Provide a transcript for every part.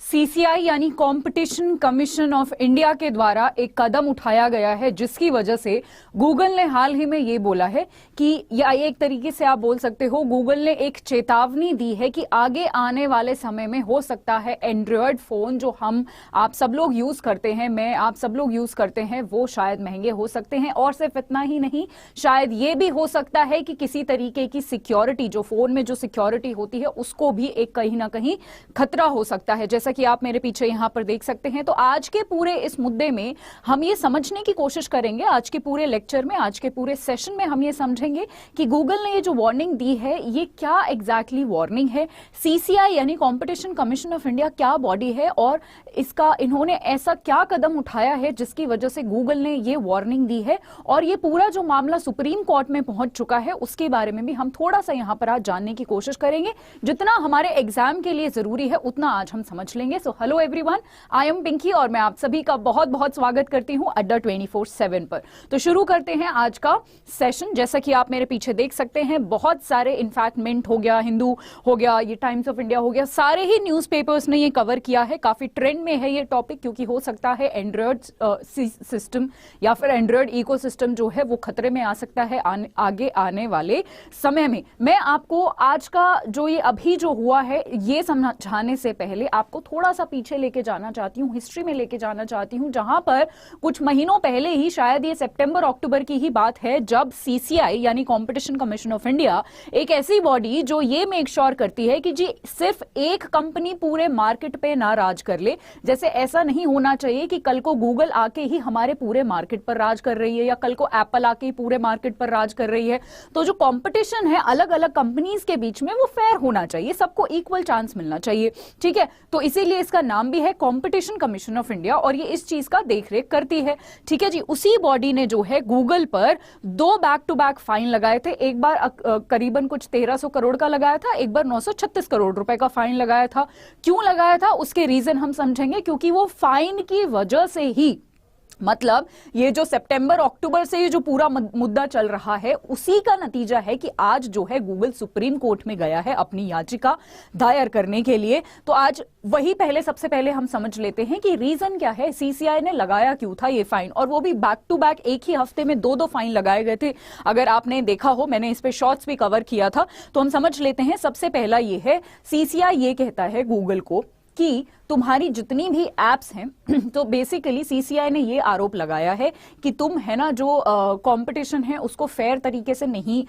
CCI यानी competition commission of India के द्वारा एक कदम उठाया गया है, जिसकी वजह से गूगल ने हाल ही में ये बोला है कि, या एक तरीके से आप बोल सकते हो, गूगल ने एक चेतावनी दी है कि आगे आने वाले समय में हो सकता है एंड्रॉयड फोन जो आप सब लोग यूज करते हैं, आप सब लोग यूज करते हैं, वो शायद महंगे हो सकते हैं। और सिर्फ इतना ही नहीं, शायद ये भी हो सकता है कि किसी तरीके की सिक्योरिटी, जो फोन में जो सिक्योरिटी होती है, उसको भी एक कहीं ना कहीं खतरा हो सकता है, जैसा कि आप मेरे पीछे यहां पर देख सकते हैं। तो आज के पूरे इस मुद्दे में हम ये समझने की कोशिश करेंगे, आज के पूरे लेक्चर में, आज के पूरे सेशन में हम ये समझेंगे कि गूगल ने ये जो वार्निंग दी है, ये क्या एग्जैक्टली वार्निंग है, सीसीआई यानी कंपटीशन कमीशन ऑफ इंडिया क्या बॉडी है, और इसका इन्होंने ऐसा क्या कदम उठाया है जिसकी वजह से गूगल ने ये वार्निंग दी है, और ये पूरा जो मामला सुप्रीम कोर्ट में पहुंच चुका है, उसके बारे में भी हम थोड़ा सा यहां पर आज जानने की कोशिश करेंगे। जितना हमारे एग्जाम के लिए जरूरी है उतना आज हम समझ लेंगे। So hello everyone, I am Pinky और मैं आप सभी का बहुत बहुत स्वागत करती हूं अड्डा 24/7 पर। तो शुरू करते हैं आज का सेशन। जैसा कि आप मेरे पीछे देख सकते हैं, बहुत सारे, इनफैक्ट मिंट हो गया, हिंदू हो गया, ये टाइम्स ऑफ इंडिया हो गया, सारे ही न्यूज़पेपर्स ने ये कवर किया है। काफी ट्रेंड में है ये टॉपिक, क्योंकि हो सकता है एंड्रॉयड सिस्टम या फिर एंड्रॉयड इकोसिस्टम जो है वो खतरे में आ सकता है आगे आने वाले समय में। मैं आपको आज का जो ये अभी जो हुआ है ये समझाने से पहले आपको थोड़ा सा पीछे लेके जाना चाहती हूँ, हिस्ट्री में लेके जाना चाहती हूँ, जहां पर कुछ महीनों पहले ही, शायद ये सितंबर अक्टूबर की ही बात है, जब सीसीआई यानी कंपटीशन कमीशन ऑफ इंडिया, एक ऐसी बॉडी जो ये मेक श्योर करती है कि जी सिर्फ एक कंपनी पूरे मार्केट पे ना राज कर ले। जैसे ऐसा नहीं होना चाहिए कि कल को गूगल आके ही हमारे पूरे मार्केट पर राज कर रही है, या कल को एप्पल आके ही पूरे मार्केट पर राज कर रही है। तो जो कंपटीशन है अलग अलग कंपनीज के बीच में, वो फेयर होना चाहिए, सबको इक्वल चांस मिलना चाहिए, ठीक है। तो इसीलिए इसका नाम भी है कंपटीशन कमीशन ऑफ इंडिया, और ये इस चीज का देखरेख करती है, ठीक है जी। उसी बॉडी ने जो है गूगल पर 2 बैक टू बैक फाइन लगाए थे। एक बार करीबन कुछ 1300 करोड़ का लगाया था, एक बार 936 करोड़ रुपए का फाइन लगाया था। क्यों लगाया था उसके रीजन हम समझेंगे, क्योंकि वो फाइन की वजह से ही, मतलब ये जो सितंबर अक्टूबर से ये जो पूरा मुद्दा चल रहा है, उसी का नतीजा है कि आज जो है गूगल सुप्रीम कोर्ट में गया है अपनी याचिका दायर करने के लिए। तो आज वही सबसे पहले हम समझ लेते हैं कि रीजन क्या है, सीसीआई ने लगाया क्यों था ये फाइन, और वो भी बैक टू बैक एक ही हफ्ते में 2 फाइन लगाए गए थे। अगर आपने देखा हो, मैंने इस पे शॉर्ट्स भी कवर किया था, तो हम समझ लेते हैं। सबसे पहला ये है, सीसीआई ये कहता है गूगल को कि तुम्हारी जितनी भी एप्स हैं तो बेसिकली सीसीआई ने ये आरोप लगाया है कि तुम है ना, जो कंपटीशन है उसको फेयर तरीके से नहीं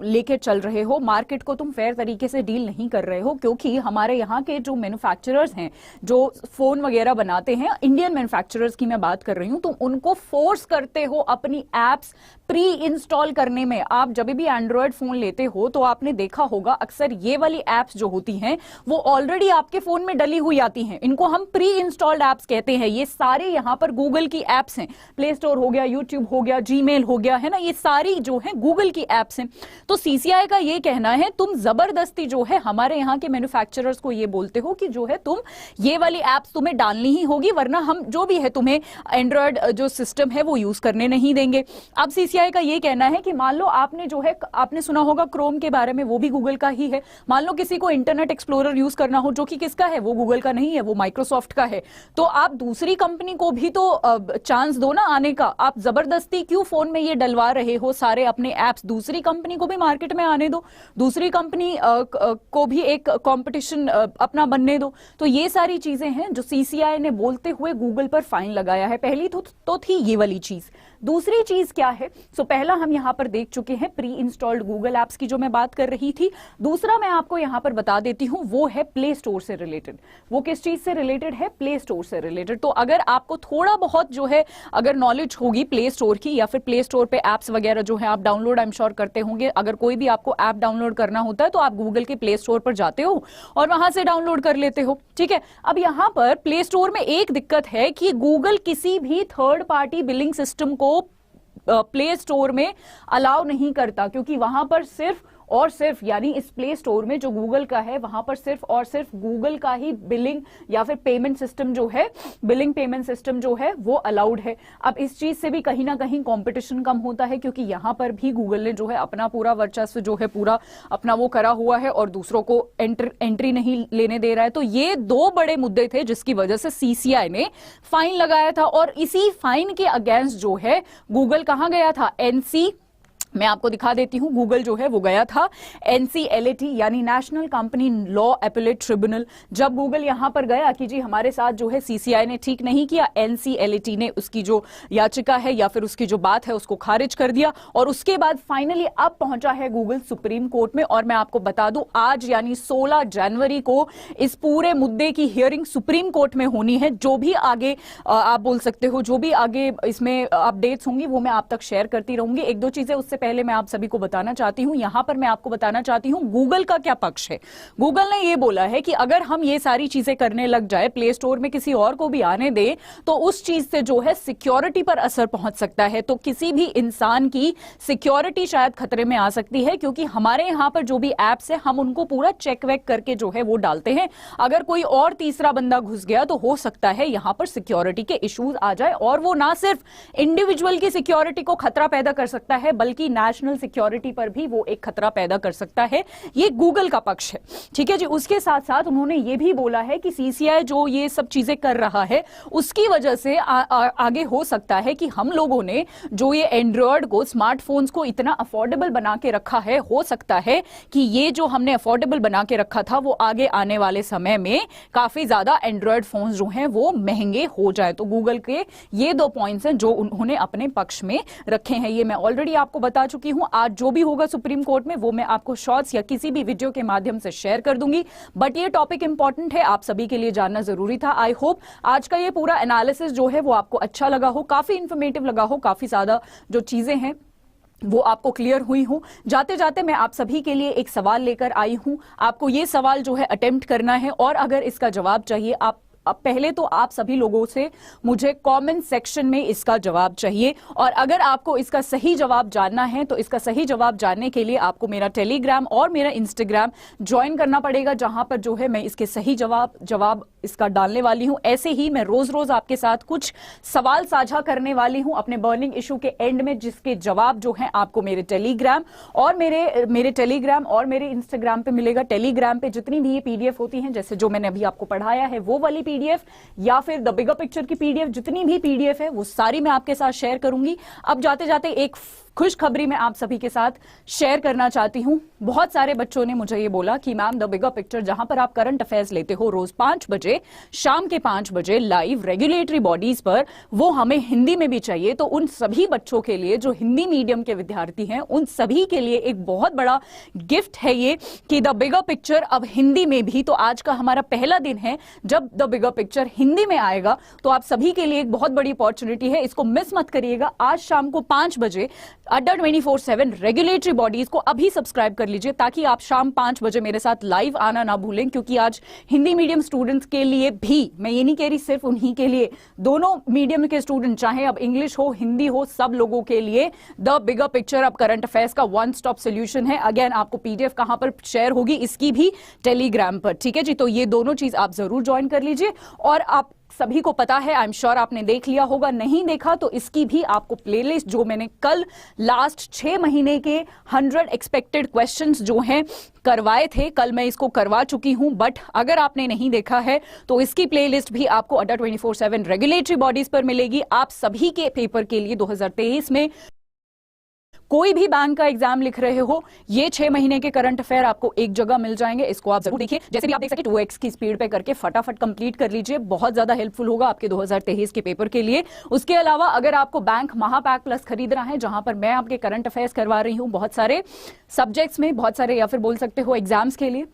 लेके चल रहे हो, मार्केट को तुम फेयर तरीके से डील नहीं कर रहे हो, क्योंकि हमारे यहाँ के जो मैन्युफैक्चरर्स हैं, जो फोन वगैरह बनाते हैं, इंडियन मैन्युफैक्चरर्स की मैं बात कर रही हूँ, तुम उनको फोर्स करते हो अपनी एप्स प्री इंस्टॉल करने में। आप जब भी एंड्रॉयड फोन लेते हो तो आपने देखा होगा, अक्सर ये वाली एप्स जो होती हैं वो ऑलरेडी आपके फोन में डली हुई आती हैं, इनको हम प्री इंस्टॉल्ड एप्स कहते हैं। ये सारे यहां पर गूगल की एप्स हैं, प्ले स्टोर हो गया, यूट्यूब हो गया, जीमेल हो गया, है ना, ये सारी जो है गूगल की एप्स हैं। तो सीसीआई का ये कहना है, तुम जबरदस्ती जो है हमारे यहां के मैन्युफैक्चरर्स को ये बोलते हो कि जो है तुम ये वाली एप्स तुम्हें डालनी ही होगी, वरना हम जो भी है तुम्हें एंड्रॉयड जो सिस्टम है वो यूज करने नहीं देंगे। अब सीसीआई का ये कहना है कि मान लो आपने जो है, आपने सुना होगा क्रोम के बारे में, वो भी गूगल का ही है। मान लो किसी को इंटरनेट एक्सप्लोरर यूज करना हो, जो कि किसका है, वो गूगल का नहीं है, वो माइक्रोसॉफ्ट का है, तो आप दूसरी कंपनी को भी तो चांस दो ना आने का। आप जबरदस्ती क्यों फोन में ये डलवा रहे हो सारे अपने एप्स, दूसरी कंपनी को भी मार्केट में आने दो, दूसरी कंपनी को भी एक कंपटीशन अपना बनने दो। तो ये सारी चीजें हैं जो सीसीआई ने बोलते हुए गूगल पर फाइन लगाया है। पहली तो थी ये वाली चीज। दूसरी चीज क्या है, सो पहला हम यहां पर देख चुके हैं प्री इंस्टॉल्ड गूगल एप्स की जो मैं बात कर रही थी। दूसरा मैं आपको यहां पर बता देती हूं, वो है प्ले स्टोर से रिलेटेड। वो किस चीज से रिलेटेड है, प्ले स्टोर से रिलेटेड। तो अगर आपको थोड़ा बहुत जो है अगर नॉलेज होगी प्ले स्टोर की, या फिर प्ले स्टोर पे एप्स वगैरह जो है आप डाउनलोड आई एम श्योर करते होंगे, अगर कोई भी आपको ऐप डाउनलोड करना होता है तो आप गूगल के प्ले स्टोर पर जाते हो और वहां से डाउनलोड कर लेते हो, ठीक है। अब यहां पर प्ले स्टोर में एक दिक्कत है कि गूगल किसी भी थर्ड पार्टी बिलिंग सिस्टम को प्ले स्टोर में अलाउ नहीं करता, क्योंकि वहां पर सिर्फ और सिर्फ यानी इस प्ले स्टोर में जो गूगल का है वहां पर सिर्फ और सिर्फ गूगल का ही बिलिंग या फिर पेमेंट सिस्टम जो है, बिलिंग पेमेंट सिस्टम जो है वो अलाउड है। अब इस चीज से भी कहीं ना कहीं कंपटीशन कम होता है, क्योंकि यहां पर भी गूगल ने जो है अपना पूरा वर्चस्व जो है पूरा अपना वो करा हुआ है और दूसरों को एंट्री नहीं लेने दे रहा है। तो ये दो बड़े मुद्दे थे जिसकी वजह से सीसीआई ने फाइन लगाया था, और इसी फाइन के अगेंस्ट जो है गूगल कहां गया था, एनसी, मैं आपको दिखा देती हूं, गूगल जो है वो गया था NCLAT यानी national company law appellate tribunal. जब गूगल यहां पर गया कि जी हमारे साथ जो है सीसीआई ने ठीक नहीं किया, NCLAT ने उसकी जो याचिका है या फिर उसकी जो बात है उसको खारिज कर दिया, और उसके बाद फाइनली अब पहुंचा है गूगल सुप्रीम कोर्ट में। और मैं आपको बता दूं आज यानी 16 जनवरी को इस पूरे मुद्दे की हियरिंग सुप्रीम कोर्ट में होनी है। जो भी आगे आप बोल सकते हो, जो भी आगे इसमें अपडेट्स होंगी वो मैं आप तक शेयर करती रहूंगी। एक दो चीजें उससे पहले मैं आप सभी को बताना चाहती हूं, यहां पर मैं आपको बताना चाहती हूं गूगल का क्या पक्ष है। गूगल ने यह बोला है कि अगर हम ये सारी चीजें करने लग जाए, प्ले स्टोर में किसी और को भी आने दे, तो उस चीज से जो है सिक्योरिटी पर असर पहुंच सकता है। तो किसी भी इंसान की सिक्योरिटी शायद खतरे में आ सकती है, क्योंकि हमारे यहां पर जो भी एप्स है हम उनको पूरा चेक वेक करके जो है वो डालते हैं। अगर कोई और तीसरा बंदा घुस गया तो हो सकता है यहां पर सिक्योरिटी के इश्यूज आ जाए, और वो ना सिर्फ इंडिविजुअल की सिक्योरिटी को खतरा पैदा कर सकता है बल्कि नेशनल सिक्योरिटी पर भी वो एक खतरा पैदा कर सकता है। ये गूगल का पक्ष है, ठीक है जी। उसके साथ साथ उन्होंने ये भी बोला है कि सीसीआई जो ये सब चीजें कर रहा है उसकी वजह से आगे हो सकता है कि हम लोगों ने जो ये एंड्रॉयड को, स्मार्टफोन्स को इतना अफोर्डेबल बना के रखा है, हो सकता है कि ये जो हमने अफोर्डेबल बना के रखा था वो आगे आने वाले समय में काफी ज्यादा एंड्रॉयड फोन्स जो हैं वो महंगे हो जाए। तो गूगल के ये दो पॉइंट्स हैं जो उन्होंने अपने पक्ष में रखे हैं। ये मैं ऑलरेडी आपको बता चुकी हूं। आज जो भी होगा सुप्रीम कोर्ट में वो मैं आपको शॉर्ट्स या किसी भी वीडियो के माध्यम से शेयर कर दूंगी, बट ये टॉपिक इंपॉर्टेंट है, आप सभी के लिए जानना जरूरी था। आई होप आज का ये पूरा एनालिसिस जो है वो आपको अच्छा लगा हो, काफी इंफॉर्मेटिव लगा हो, काफी ज्यादा जो चीजें हैं वो आपको क्लियर हुई हूं। जाते जाते मैं आप सभी के लिए एक सवाल लेकर आई हूं। आपको ये सवाल जो है अटेम्प्ट करना है, और अगर इसका जवाब चाहिए अब पहले तो आप सभी लोगों से मुझे कमेंट सेक्शन में इसका जवाब चाहिए, और अगर आपको इसका सही जवाब जानना है तो इसका सही जवाब जानने के लिए आपको मेरा टेलीग्राम और मेरा इंस्टाग्राम ज्वाइन करना पड़ेगा, जहां पर जो है मैं इसके सही जवाब इसका डालने वाली हूं। ऐसे ही मैं रोज रोज आपके साथ कुछ सवाल साझा करने वाली हूं अपने बर्निंग इशू के एंड में, जिसके जवाब जो है आपको मेरे टेलीग्राम और मेरे इंस्टाग्राम पे मिलेगा। टेलीग्राम पे जितनी भी ये पीडीएफ होती हैं, जैसे जो मैंने अभी आपको पढ़ाया है वो वाली पीडीएफ, या फिर द बिगर पिक्चर की पीडीएफ, जितनी भी पीडीएफ है वो सारी मैं आपके साथ शेयर करूंगी। अब जाते जाते एक खुशखबरी मैं आप सभी के साथ शेयर करना चाहती हूं। बहुत सारे बच्चों ने मुझे ये बोला कि मैम द बिगर पिक्चर जहां पर आप करंट अफेयर्स लेते हो रोज 5 बजे, शाम के 5 बजे लाइव रेगुलेटरी बॉडीज पर, वो हमें हिंदी में भी चाहिए। तो उन सभी बच्चों के लिए जो हिंदी मीडियम के विद्यार्थी हैं उन सभी के लिए एक बहुत बड़ा गिफ्ट है ये कि द बिगर पिक्चर अब हिंदी में भी। तो आज का हमारा पहला दिन है जब द बिगर पिक्चर हिंदी में आएगा, तो आप सभी के लिए एक बहुत बड़ी अपॉर्चुनिटी है, इसको मिस मत करिएगा। आज शाम को 5 बजे अड्डा 24/7 रेगुलेटरी बॉडीज को अभी सब्सक्राइब कर लीजिए, ताकि आप शाम 5 बजे मेरे साथ लाइव आना ना भूलें। क्योंकि आज हिंदी मीडियम स्टूडेंट्स के लिए भी, मैं ये नहीं कह रही सिर्फ उन्हीं के लिए, दोनों मीडियम के स्टूडेंट, चाहे अब इंग्लिश हो हिंदी हो, सब लोगों के लिए द बिगर पिक्चर अब करंट अफेयर्स का वन स्टॉप सोल्यूशन है। अगेन आपको पीडीएफ कहां पर शेयर होगी, इसकी भी टेलीग्राम पर, ठीक है जी। तो ये दोनों चीज आप जरूर ज्वाइन कर लीजिए। और आप सभी को पता है, आई एम श्योर आपने देख लिया होगा, नहीं देखा तो इसकी भी आपको प्लेलिस्ट, जो मैंने कल लास्ट 6 महीने के 100 एक्सपेक्टेड क्वेश्चंस जो हैं करवाए थे, कल मैं इसको करवा चुकी हूं। बट अगर आपने नहीं देखा है तो इसकी प्लेलिस्ट भी आपको अड्डा 24/7 रेगुलेटरी बॉडीज पर मिलेगी। आप सभी के पेपर के लिए 2023 में कोई भी बैंक का एग्जाम लिख रहे हो, ये 6 महीने के करंट अफेयर आपको एक जगह मिल जाएंगे। इसको आप जरूर देखिए। जैसे भी आप देख सकते 2x की स्पीड पे करके फटाफट कंप्लीट कर लीजिए, बहुत ज्यादा हेल्पफुल होगा आपके 2023 के पेपर के लिए। उसके अलावा अगर आपको बैंक महापैक प्लस खरीदना है, जहां पर मैं आपके करंट अफेयर्स करवा रही हूं बहुत सारे सब्जेक्ट्स में, बहुत सारे, या फिर बोल सकते हो एग्जाम्स के लिए,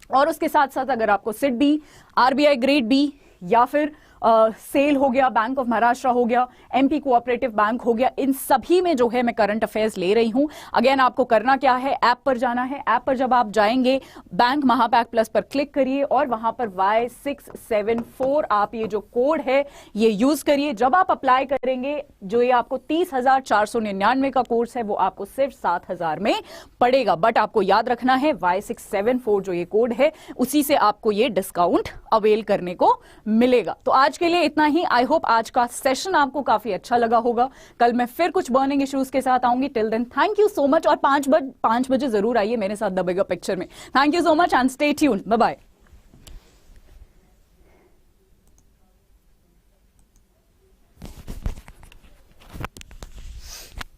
और उसके साथ साथ अगर आपको SEBI, RBI grade B, या फिर सेल हो गया, बैंक ऑफ महाराष्ट्र हो गया, एमपी कोऑपरेटिव बैंक हो गया, इन सभी में जो है मैं करंट अफेयर्स ले रही हूं। अगेन आपको करना क्या है, ऐप पर जाना है। ऐप पर जब आप जाएंगे बैंक महापैक प्लस पर क्लिक करिए और वहां पर Y674 आप ये जो कोड है ये यूज करिए। जब आप अप्लाई करेंगे जो ये आपको 30,499 का कोर्स है वो आपको सिर्फ 7,000 में पड़ेगा। बट आपको याद रखना है Y674 जो ये कोड है उसी से आपको ये डिस्काउंट अवेल करने को मिलेगा। तो आज के लिए इतना ही। आई होप आज का सेशन आपको काफी अच्छा लगा होगा। कल मैं फिर कुछ बर्निंग इश्यूज के साथ आऊंगी। Till then thank you so much और 5 बजे जरूर आइए मेरे साथ दबेगा पिक्चर में। Thank you so much and stay tuned. Bye bye.